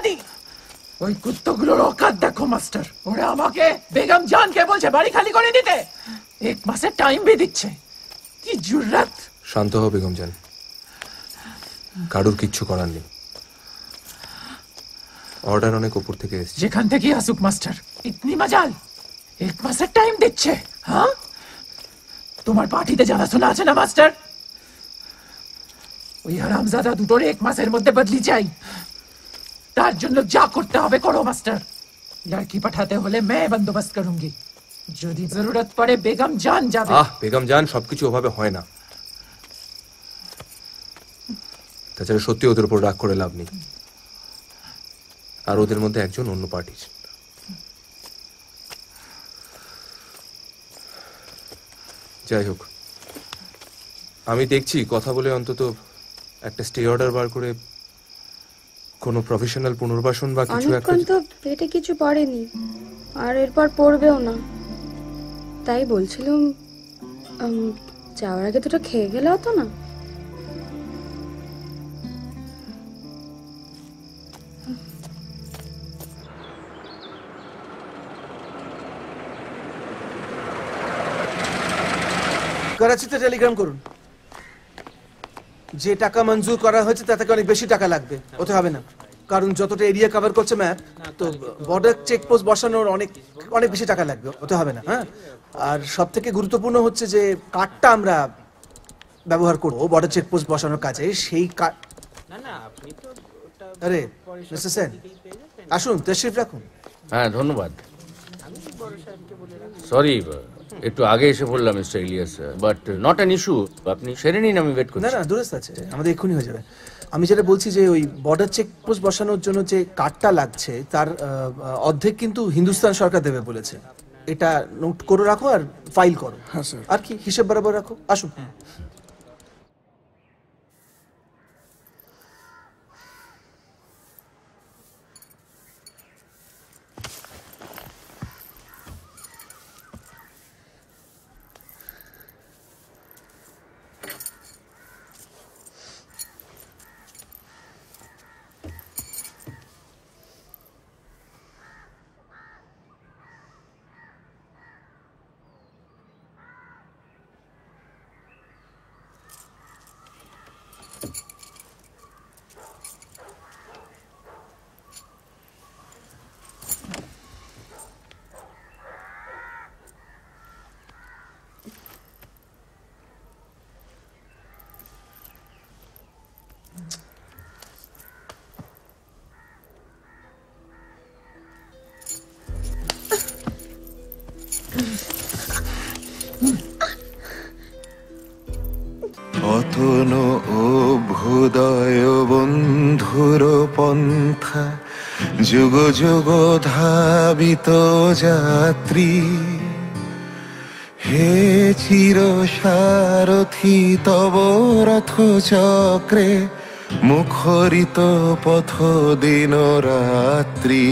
জানি। ওই কুত্তগুলোর অকাত দেখো মাস্টার, ওরা আমাকে বেগম জানকে বলছে বাড়ি খালি করে দিতে, 1 মাসের টাইম भी দিচ্ছে। কি জুররাত! শান্ত হও বেগম জান, কারুর কিচ্ছু করার নেই, অর্ডার অনেক উপর থেকে এসেছে। যেখান থেকে আসুক মাস্টার, ইতনি মজাল 1 মাসের টাইম দিচ্ছে। হ্যাঁ, তোমার পার্টিতে জানাশোনা আছে না মাস্টার? ওই হারামজাদা দুটোর 1 মাসের মধ্যে বদলি চাই। তার জন্য যা করতে হবে করো মাস্টার। লড়কি পাঠাতে হলে मैं बंदोबस्त करूंगी। যদি জরুরত পড়ে বেগম জান যাবে। বেগম জান সবকিছু ওভাবে হয় না। তাছাড়া সত্যি ওদের উপর রাগ করে লাভ নেই, আর ওদের মধ্যে একজন অন্য পার্টির। যাই হোক, আমি দেখছি কথা বলে অন্তত একটা স্টে অর্ডার বার করে কোনো প্রফেশনাল পুনর্বাসন বা কিছু একটা। অনেকক্ষণ তো পেটে কিছু পড়েনি, আর এরপর পড়বেও না। তাই বলছিলাম, যাওয়ার আগে দুটো খেয়ে গেলে হতো না? করাচিতে টেলিগ্রাম করুন। যে টাকা মঞ্জুর করা হয়েছে তা থেকে অনেক বেশি টাকা লাগবে, ওতে হবে না। কারণ যতটা এরিয়া কভার করছে ম্যাপ, তো বর্ডার চেকপোস্ট বসানোর অনেক অনেক বেশি টাকা লাগবে, ওতে হবে না। হ্যাঁ, আর সব থেকে গুরুত্বপূর্ণ হচ্ছে যে কার্ডটা আমরা ব্যবহার করবো বর্ডার চেকপোস্ট বসানোর কাজে, সেই কার্ড। আরে মিস্টার সেন, আসুন, তশরিফ রাখুন। হ্যাঁ, ধন্যবাদ। সরি, একটু আগে এসে বললাম mister Ilyas, but not an issue. আপনি সেরে নিন, আমি ওয়েট করছি। না না, দূরস্থ আছে, আমাদের এক্ষুনি হয়ে যাবে। আমি যেটা বলছি যে ওই বর্ডার চেকপোস্ট বসানোর জন্য যে কার্ডটা লাগছে তার অর্ধেক কিন্তু হিন্দুস্তান সরকার দেবে বলেছে। এটা নোট করে রাখো আর ফাইল করো। হ্যাঁ স্যার। আর কি হিসেব বরাবর রাখো। আসুন। অতন অভ্যুদয় বন্ধুর পন্থা, যুগ যুগ ধাবিত যাত্রী, হে চির সারথি তব রথ চক্রে, মুখরিত পথ দিন রাত্রি।